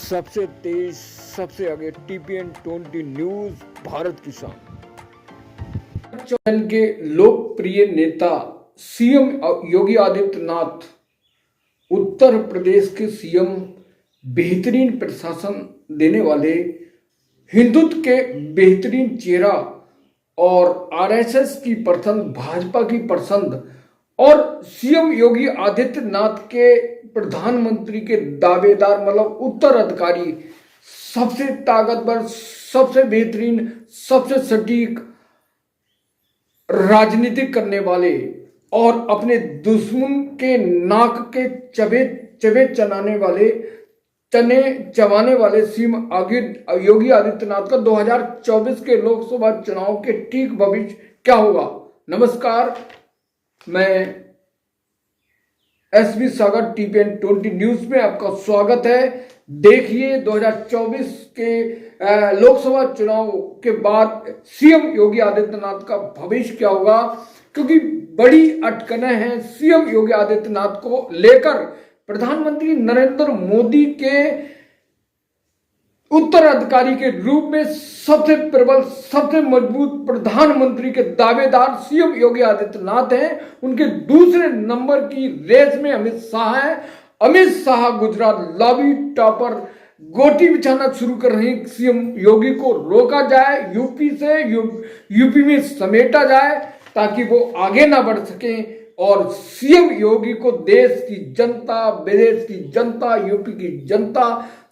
सबसे तेज सबसे आगे टीपीएन 20 न्यूज भारत किसान चैनल के लोकप्रिय नेता सीएम योगी आदित्यनाथ उत्तर प्रदेश के सीएम बेहतरीन प्रशासन देने वाले हिंदुत्व के बेहतरीन चेहरा और आरएसएस की पसंद भाजपा की पसंद और सीएम योगी आदित्यनाथ के प्रधानमंत्री के दावेदार मतलब उत्तराधिकारी सबसे ताकतवर सबसे बेहतरीन सबसे सटीक राजनीति करने वाले और अपने दुश्मन के नाक के चबे चबे चबाने वाले सीएम योगी आदित्यनाथ का 2024 के लोकसभा चुनाव के ठीक भविष्य क्या होगा। नमस्कार, मैं एसबी सागर टीपीएन 20 न्यूज में आपका स्वागत है। देखिए 2024 के लोकसभा चुनाव के बाद सीएम योगी आदित्यनाथ का भविष्य क्या होगा, क्योंकि बड़ी अटकलें हैं सीएम योगी आदित्यनाथ को लेकर। प्रधानमंत्री नरेंद्र मोदी के उत्तराधिकारी के रूप में सबसे प्रबल सबसे मजबूत प्रधानमंत्री के दावेदार सीएम योगी आदित्यनाथ हैं। उनके दूसरे नंबर की रेस में अमित शाह है। अमित शाह गुजरात लॉबी टॉपर गोटी बिछाना शुरू कर रहे हैं। सीएम योगी को रोका जाए, यूपी में समेटा जाए ताकि वो आगे ना बढ़ सके। और सीएम योगी को देश की जनता, विदेश की जनता, यूपी की जनता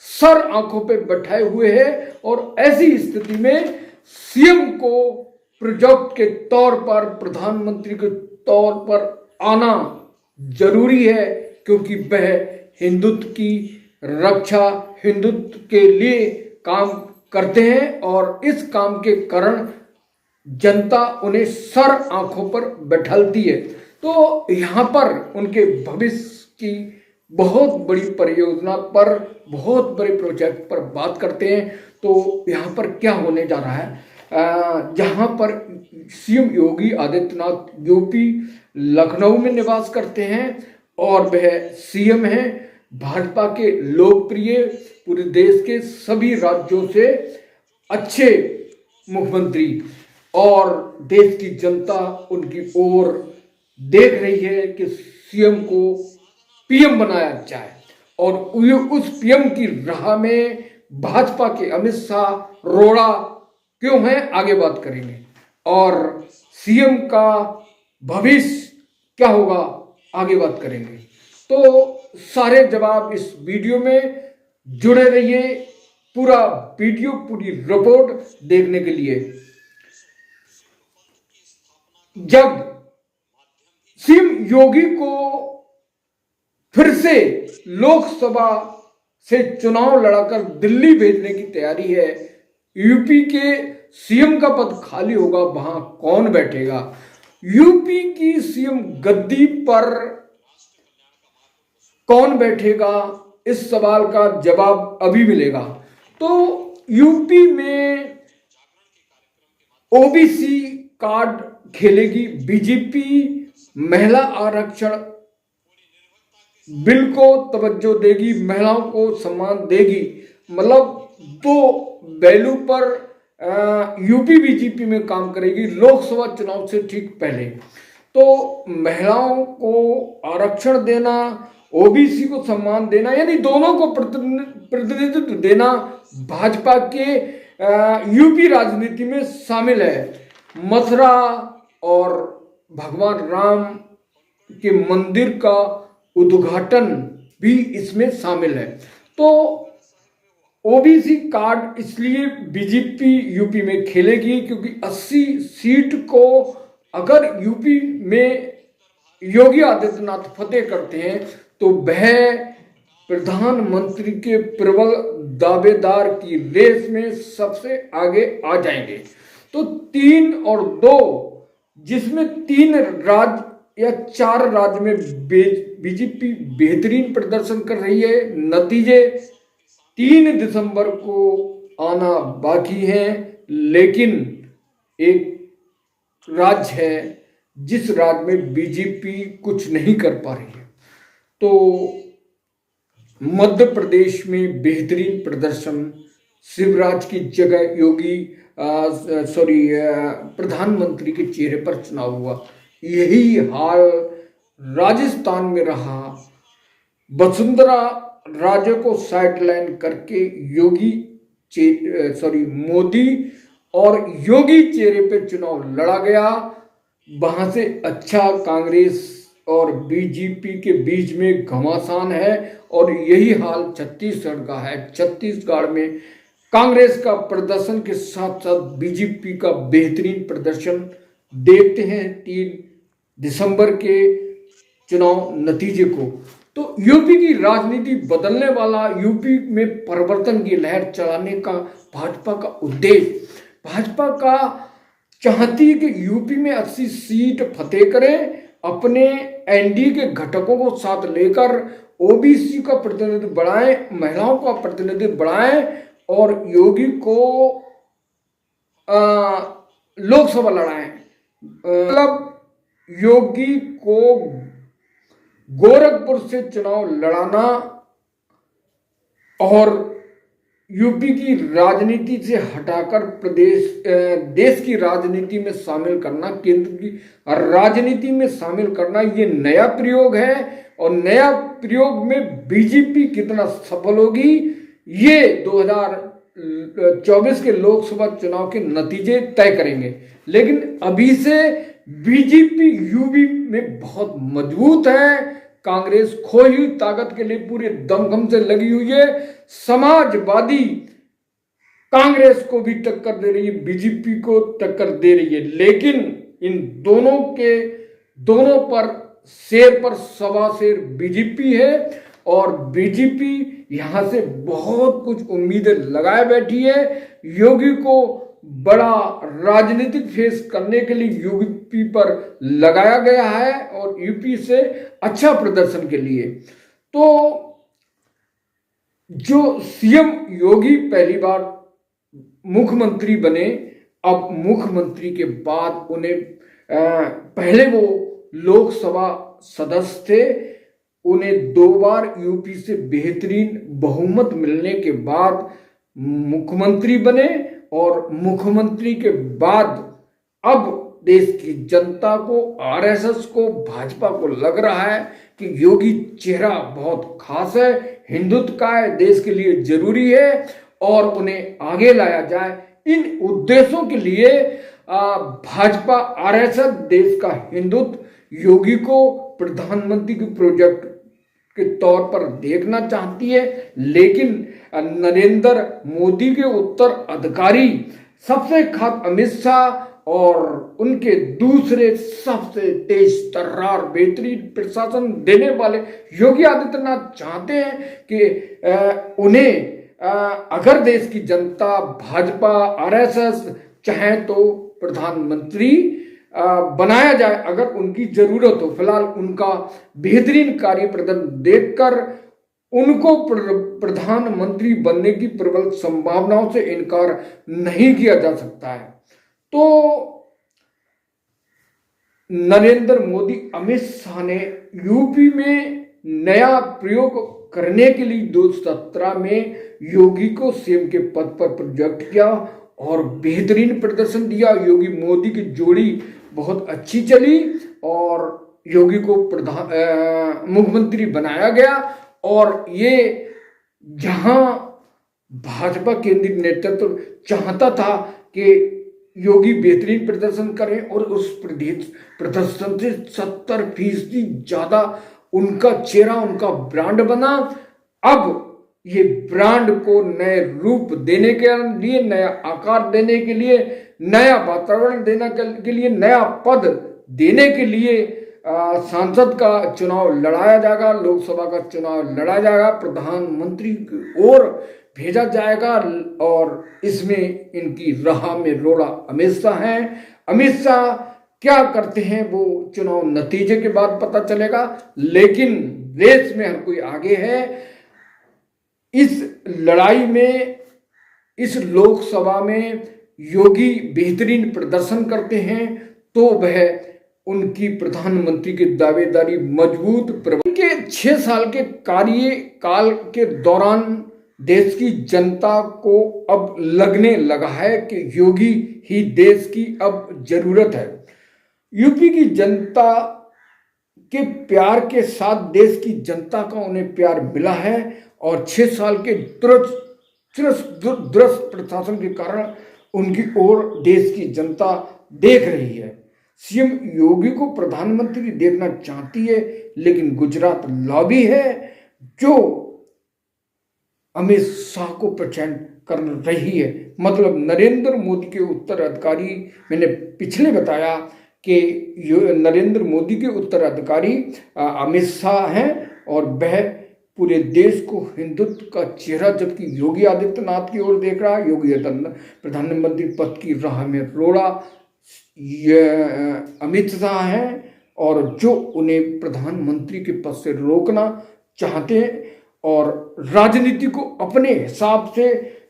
सर आंखों पे बैठाए हुए है। और ऐसी स्थिति में सीएम को प्रोजेक्ट के तौर पर, प्रधानमंत्री के तौर पर आना जरूरी है, क्योंकि वह हिंदुत्व की रक्षा, हिंदुत्व के लिए काम करते हैं और इस काम के कारण जनता उन्हें सर आंखों पर बैठालती है। तो यहाँ पर उनके भविष्य की बहुत बड़ी परियोजना पर, बहुत बड़े प्रोजेक्ट पर बात करते हैं। तो यहाँ पर क्या होने जा रहा है, जहाँ पर सीएम योगी आदित्यनाथ यूपी लखनऊ में निवास करते हैं और वह सीएम हैं, भाजपा के लोकप्रिय, पूरे देश के सभी राज्यों से अच्छे मुख्यमंत्री, और देश की जनता उनकी ओर देख रही है कि सीएम को पीएम बनाया जाए। और उस पीएम की राह में भाजपा के अमित शाह रोड़ा क्यों है, आगे बात करेंगे। और सीएम का भविष्य क्या होगा, आगे बात करेंगे। तो सारे जवाब इस वीडियो में जुड़े रहिए, पूरा वीडियो, पूरी रिपोर्ट देखने के लिए। जब सीएम योगी को फिर से लोकसभा से चुनाव लड़ाकर दिल्ली भेजने की तैयारी है, यूपी के सीएम का पद खाली होगा, वहां कौन बैठेगा, यूपी की सीएम गद्दी पर कौन बैठेगा, इस सवाल का जवाब अभी मिलेगा। तो यूपी में ओबीसी कार्ड खेलेगी बीजेपी, महिला आरक्षण बिल को तवज्जो देगी, महिलाओं को सम्मान देगी। मतलब दो वैल्यू पर यूपी बीजेपी में काम करेगी लोकसभा चुनाव से ठीक पहले। तो महिलाओं को आरक्षण देना, ओबीसी को सम्मान देना, यानी दोनों को प्रतिनिधित्व देना भाजपा के यूपी राजनीति में शामिल है। मथुरा और भगवान राम के मंदिर का उद्घाटन भी इसमें शामिल है। तो ओबीसी कार्ड इसलिए बीजेपी यूपी में खेलेगी क्योंकि 80 सीट को अगर यूपी में योगी आदित्यनाथ फतेह करते हैं तो वह प्रधानमंत्री के प्रबल दावेदार की रेस में सबसे आगे आ जाएंगे। तो 3 और 2, जिसमें 3 राज्य या 4 राज्य में बीजेपी बेहतरीन प्रदर्शन कर रही है। नतीजे 3 दिसंबर को आना बाकी है, लेकिन एक राज्य है जिस राज्य में बीजेपी कुछ नहीं कर पा रही है। तो मध्य प्रदेश में बेहतरीन प्रदर्शन, शिवराज की जगह योगी प्रधानमंत्री के चेहरे पर चुनाव हुआ। यही हाल राजस्थान में रहा। वसुंधरा राजे को साइडलाइन करके मोदी और योगी चेहरे पे चुनाव लड़ा गया। वहां से अच्छा कांग्रेस और बीजेपी के बीच में घमासान है और यही हाल छत्तीसगढ़ का है। छत्तीसगढ़ में कांग्रेस का प्रदर्शन के साथ साथ बीजेपी का बेहतरीन प्रदर्शन देखते हैं 3 दिसंबर के चुनाव नतीजे को। तो यूपी की राजनीति बदलने वाला, यूपी में परिवर्तन की लहर चलाने का भाजपा का उद्देश्य, भाजपा का चाहती है कि यूपी में 80 सीट फतेह करें, अपने एनडीए के घटकों को साथ लेकर ओबीसी का प्रतिनिधित्व बढ़ाएं, महिलाओं का प्रतिनिधित्व बढ़ाएं और योगी को लोकसभा लड़ाएं। मतलब योगी को गोरखपुर से चुनाव लड़ाना और यूपी की राजनीति से हटाकर देश की राजनीति में शामिल करना, केंद्र की राजनीति में शामिल करना, ये नया प्रयोग है। और नया प्रयोग में बीजेपी कितना सफल होगी ये 2024 के लोकसभा चुनाव के नतीजे तय करेंगे। लेकिन अभी से बीजेपी यूपी में बहुत मजबूत है। कांग्रेस खोई हुई ताकत के लिए पूरे दमखम से लगी हुई है। समाजवादी कांग्रेस को भी टक्कर दे रही है, बीजेपी को टक्कर दे रही है। लेकिन इन दोनों पर शेर पर सवा शेर बीजेपी है और बीजेपी यहां से बहुत कुछ उम्मीदें लगाए बैठी है। योगी को बड़ा राजनीतिक फेस करने के लिए यूपी पर लगाया गया है और यूपी से अच्छा प्रदर्शन के लिए। तो जो सीएम योगी पहली बार मुख्यमंत्री बने, अब मुख्यमंत्री के बाद उन्हें पहले वो लोकसभा सदस्य थे, उन्हें 2 बार यूपी से बेहतरीन बहुमत मिलने के बाद मुख्यमंत्री बने और मुख्यमंत्री के बाद अब देश की जनता को, आरएसएस को, भाजपा को लग रहा है कि योगी चेहरा बहुत खास है, हिंदुत्व का है, देश के लिए जरूरी है और उन्हें आगे लाया जाए। इन उद्देश्यों के लिए भाजपा आरएसएस देश का हिंदुत्व, योगी को प्रधानमंत्री के प्रोजेक्ट के तौर पर देखना चाहती है। लेकिन नरेंद्र मोदी के उत्तराधिकारी सबसे खास अमित शाह और उनके दूसरे सबसे तेज तर्रार बेहतरीन प्रशासन देने वाले योगी आदित्यनाथ चाहते हैं कि उन्हें अगर देश की जनता, भाजपा, आरएसएस चाहे तो प्रधानमंत्री बनाया जाए अगर उनकी जरूरत हो। फिलहाल उनका बेहतरीन कार्य प्रदर्शन देखकर उनको प्रधानमंत्री बनने की प्रबल संभावनाओं से इनकार नहीं किया जा सकता है। तो नरेंद्र मोदी, अमित शाह ने यूपी में नया प्रयोग करने के लिए 2017 में योगी को सीएम के पद पर प्रोजेक्ट किया और बेहतरीन प्रदर्शन दिया। योगी मोदी की जोड़ी बहुत अच्छी चली और योगी को मुख्यमंत्री बनाया गया। और ये जहां भाजपा केंद्रीय नेतृत्व चाहता था कि योगी बेहतरीन प्रदर्शन करें और उस प्रदर्शन से 70% ज्यादा उनका चेहरा, उनका ब्रांड बना। अब ये ब्रांड को नए रूप देने के लिए, नया आकार देने के लिए, नया वातावरण देने के लिए, नया पद देने के लिए सांसद का चुनाव लड़ाया जाएगा, लोकसभा का चुनाव लड़ा जाएगा, प्रधानमंत्री की ओर भेजा जाएगा और इसमें इनकी राह में रोड़ा अमित शाह है। अमित शाह क्या करते हैं वो चुनाव नतीजे के बाद पता चलेगा, लेकिन रेस में हर कोई आगे है। इस लड़ाई में, इस लोकसभा में योगी बेहतरीन प्रदर्शन करते हैं तो वह उनकी प्रधानमंत्री की दावेदारी मजबूत के 6 साल के कार्यकाल के दौरान देश की जनता को अब लगने लगा है कि योगी ही देश की अब जरूरत है। यूपी की जनता के प्यार के साथ देश की जनता का उन्हें प्यार मिला है और 6 साल के दुरुस्त प्रशासन के कारण उनकी ओर देश की जनता देख रही है। सीएम योगी को प्रधानमंत्री देखना चाहती है, लेकिन गुजरात लॉबी है जो अमित शाह को प्रचंड कर रही है। मतलब नरेंद्र मोदी के उत्तराधिकारी, मैंने पिछले बताया कि नरेंद्र मोदी के उत्तराधिकारी अमित शाह हैं और वह पूरे देश को हिंदुत्व का चेहरा जबकि योगी आदित्यनाथ की ओर देख रहा है। योगी आदित्यनाथ प्रधानमंत्री पद की राह में रोड़ा अमित शाह हैं और जो उन्हें प्रधानमंत्री के पद से रोकना चाहते हैं और राजनीति को अपने हिसाब से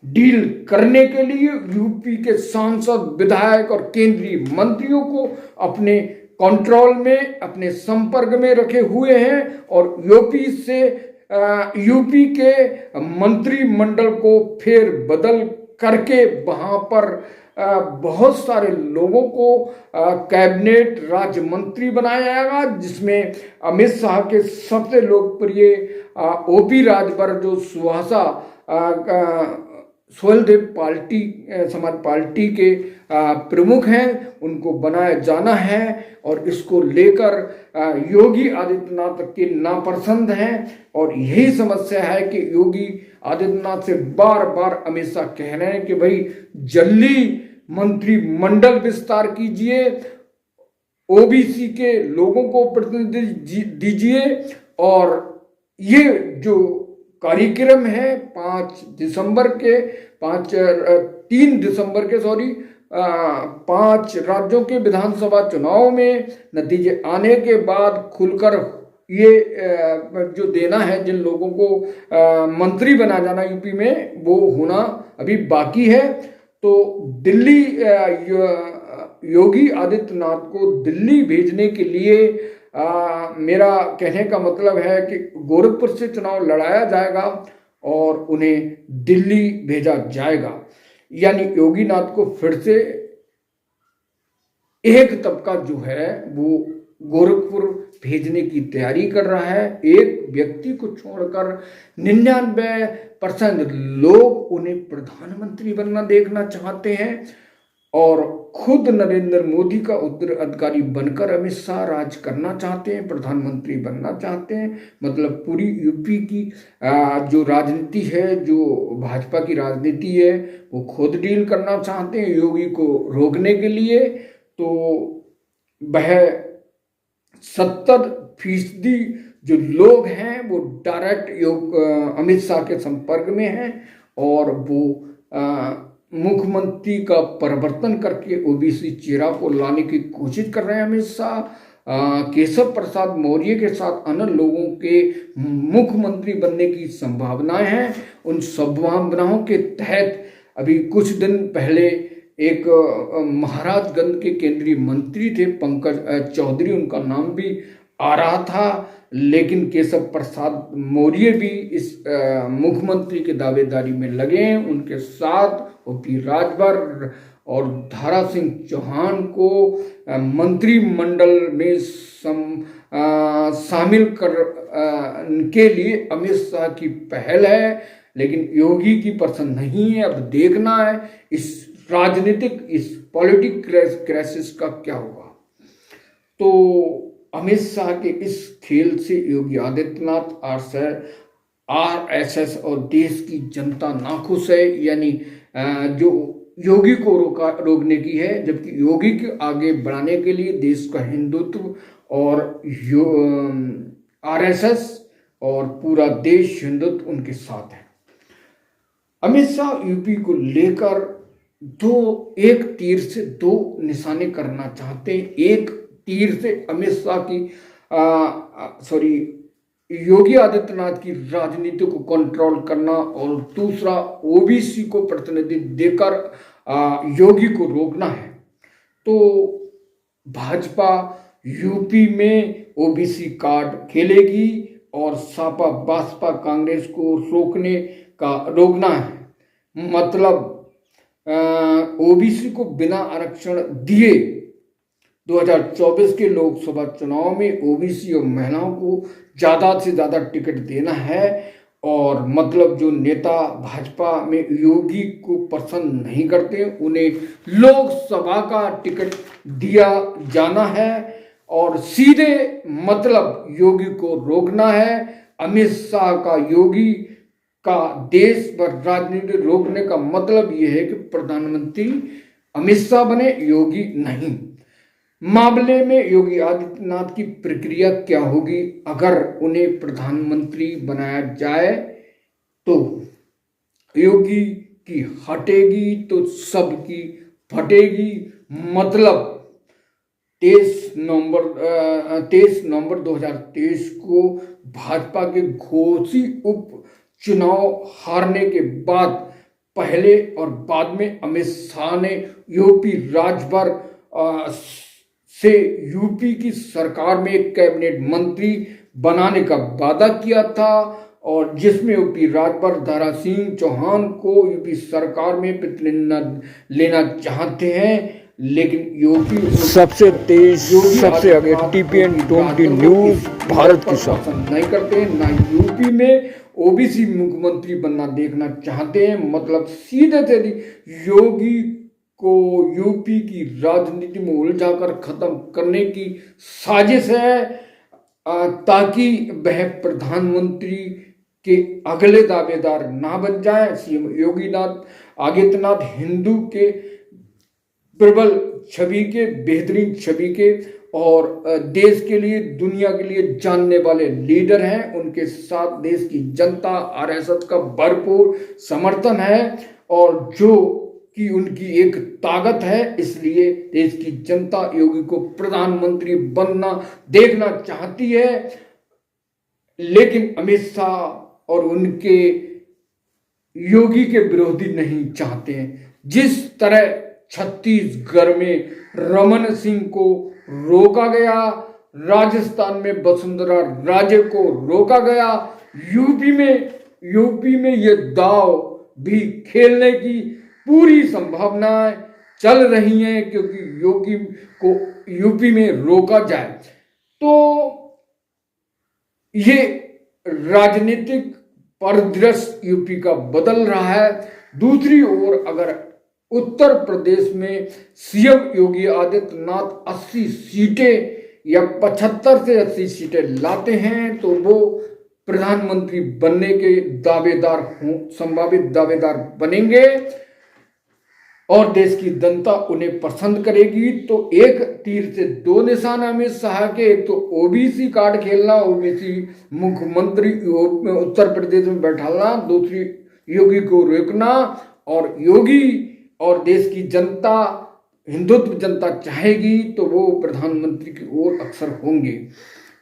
डील करने के लिए यूपी के सांसद, विधायक और केंद्रीय मंत्रियों को अपने कंट्रोल में, अपने संपर्क में रखे हुए हैं और यूपी के मंत्रिमंडल को फेर बदल करके वहां पर बहुत सारे लोगों को कैबिनेट राज्य मंत्री बनाया जाएगा, जिसमें अमित शाह के सबसे लोकप्रिय ओपी राजभर जो स्वदेव पार्टी समाज पार्टी के प्रमुख हैं उनको बनाया जाना है और इसको लेकर योगी आदित्यनाथ के नापसंद हैं और यही समस्या है कि योगी आदित्यनाथ से बार बार अमित शाह कह रहे हैं कि भाई जल्दी मंत्रिमंडल विस्तार कीजिए, ओबीसी के लोगों को प्रतिनिधि दीजिए और ये जो कार्यक्रम है 5 दिसंबर के 5 राज्यों के विधानसभा चुनाव में नतीजे आने के बाद खुलकर ये जो देना है जिन लोगों को मंत्री बना जाना यूपी में वो होना अभी बाकी है। तो दिल्ली योगी आदित्यनाथ को दिल्ली भेजने के लिए मेरा कहने का मतलब है कि गोरखपुर से चुनाव लड़ाया जाएगा और उन्हें दिल्ली भेजा जाएगा। यानी योगीनाथ को फिर से एक तबका जो है वो गोरखपुर भेजने की तैयारी कर रहा है। एक व्यक्ति को छोड़कर 99% लोग उन्हें प्रधानमंत्री बनना देखना चाहते हैं और खुद नरेंद्र मोदी का उत्तराधिकारी बनकर अमित शाह राज करना चाहते हैं, प्रधानमंत्री बनना चाहते हैं। मतलब पूरी यूपी की जो राजनीति है, जो भाजपा की राजनीति है, वो खुद डील करना चाहते हैं योगी को रोकने के लिए। तो वह 70% जो लोग हैं वो डायरेक्ट अमित शाह के संपर्क में हैं और वो मुख्यमंत्री का परिवर्तन करके ओबीसी चेहरा को लाने की कोशिश कर रहे हैं अमित शाह। केशव प्रसाद मौर्य के साथ अन्य लोगों के मुख्यमंत्री बनने की संभावनाएं हैं। उन संभावनाओं के तहत अभी कुछ दिन पहले एक महाराजगंज के केंद्रीय मंत्री थे पंकज चौधरी, उनका नाम भी आ रहा था, लेकिन केशव प्रसाद मौर्य भी इस मुख्यमंत्री के दावेदारी में लगे हैं। उनके साथ ओपी राजभर और दारा सिंह चौहान को मंत्रिमंडल में शामिल कर के लिए अमित शाह की पहल है, लेकिन योगी की पसंद नहीं है। अब देखना है इस पॉलिटिक क्राइसिस का क्या होगा। तो अमित शाह के इस खेल से योगी आदित्यनाथ आरएसएस और देश की जनता नाखुश है। यानी जो योगी को रोकने की है, जबकि योगी के आगे बढ़ाने के लिए देश का हिंदुत्व और आरएसएस और पूरा देश हिंदुत्व उनके साथ है। अमित शाह यूपी को लेकर एक तीर से 2 निशाने करना चाहते हैं। एक तीर से अमित शाह की योगी आदित्यनाथ की राजनीति को कंट्रोल करना और दूसरा ओबीसी को प्रतिनिधि देकर योगी को रोकना है। तो भाजपा यूपी में ओबीसी कार्ड खेलेगी और सपा बसपा कांग्रेस को रोकना है। मतलब ओबीसी को बिना आरक्षण दिए 2024 के लोकसभा चुनाव में ओबीसी और महिलाओं को ज्यादा से ज्यादा टिकट देना है। और मतलब जो नेता भाजपा में योगी को पसंद नहीं करते उन्हें लोकसभा का टिकट दिया जाना है और सीधे मतलब योगी को रोकना है। अमित शाह का योगी का देश पर राजनीति रोकने का मतलब यह है कि प्रधानमंत्री अमित शाह बने, योगी नहीं। मामले में योगी आदित्यनाथ की प्रक्रिया क्या होगी अगर उन्हें प्रधानमंत्री बनाया जाए? तो योगी की हटेगी तो सबकी फटेगी। मतलब 23 नवंबर 2023 को भाजपा के घोषित उप चुनाव हारने के बाद पहले और बाद में अमित शाह ने यूपी राज्यभर से यूपी की सरकार में एक कैबिनेट मंत्री बनाने का वादा किया था और जिसमें यूपी राज्यभर दारा सिंह चौहान को यूपी सरकार में प्रतिनिधित्व लेना चाहते हैं। लेकिन यूपी सबसे तेज सबसे आगे टीपीएन 20 न्यूज भारत की पसंद नहीं करते, ना यूपी में ओबीसी मुख्यमंत्री बनना देखना चाहते हैं। मतलब सीधे सीधे योगी को यूपी की राजनीति में उलझाकर खत्म करने की साजिश है ताकि वह प्रधानमंत्री के अगले दावेदार ना बन जाए। सीएम योगी आदित्यनाथ हिंदू के प्रबल छवि के, बेहतरीन छवि के और देश के लिए दुनिया के लिए जानने वाले लीडर हैं। उनके साथ देश की जनता आरएसएस का भरपूर समर्थन है और जो कि उनकी एक ताकत है। इसलिए देश की जनता योगी को प्रधानमंत्री बनना देखना चाहती है। लेकिन अमित शाह और उनके योगी के विरोधी नहीं चाहते हैं। जिस तरह छत्तीसगढ़ में रमन सिंह को रोका गया, राजस्थान में वसुंधरा राजे को रोका गया, यूपी में ये दाव भी खेलने की पूरी संभावनाएं चल रही हैं क्योंकि योगी को यूपी में रोका जाए तो ये राजनीतिक परिदृश्य यूपी का बदल रहा है। दूसरी ओर अगर उत्तर प्रदेश में सीएम योगी आदित्यनाथ 80 सीटें या 75 से 80 सीटें लाते हैं तो वो प्रधानमंत्री बनने के दावेदार संभावित दावेदार बनेंगे और देश की जनता उन्हें पसंद करेगी। तो एक तीर से दो निशान अमित शाह के, एक तो ओबीसी कार्ड खेलना, ओबीसी मुख्यमंत्री उत्तर प्रदेश में बैठाना, दूसरी योगी को रोकना और योगी और देश की जनता हिंदुत्व जनता चाहेगी तो वो प्रधानमंत्री की ओर अक्सर होंगे।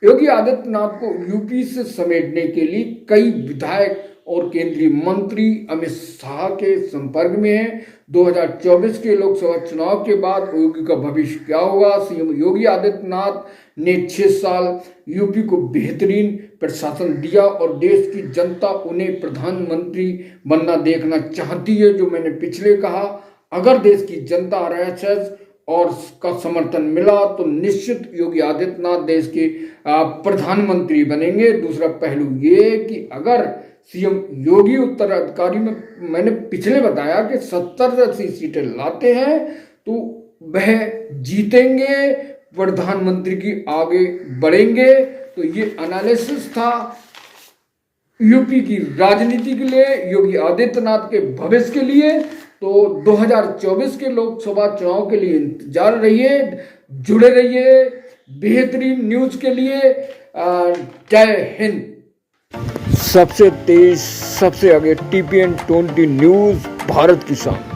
योगी आदित्यनाथ को यूपी से समेटने के लिए कई विधायक और केंद्रीय मंत्री अमित शाह के संपर्क में हैं। 2024 के लोकसभा चुनाव के बाद योगी का भविष्य क्या होगा? सीएम योगी आदित्यनाथ ने 6 साल यूपी को बेहतरीन प्रशासन दिया और देश की जनता उन्हें प्रधानमंत्री बनना देखना चाहती है। जो मैंने पिछले कहा, अगर देश की जनता आरएसएस और का समर्थन मिला तो निश्चित योगी आदित्यनाथ देश के प्रधानमंत्री बनेंगे। दूसरा पहलू ये कि अगर सीएम योगी उत्तराधिकारी में मैंने पिछले बताया कि 70 से 80 सीटें लाते हैं तो वह जीतेंगे, प्रधानमंत्री की आगे बढ़ेंगे। तो ये एनालिसिस था यूपी की राजनीति के लिए, योगी आदित्यनाथ के भविष्य के लिए। तो 2024 के लोकसभा चुनाव के लिए इंतजार रहिए, जुड़े रहिए बेहतरीन न्यूज के लिए। जय हिंद। सबसे तेज सबसे आगे टीपीएन 20 न्यूज भारत की शान।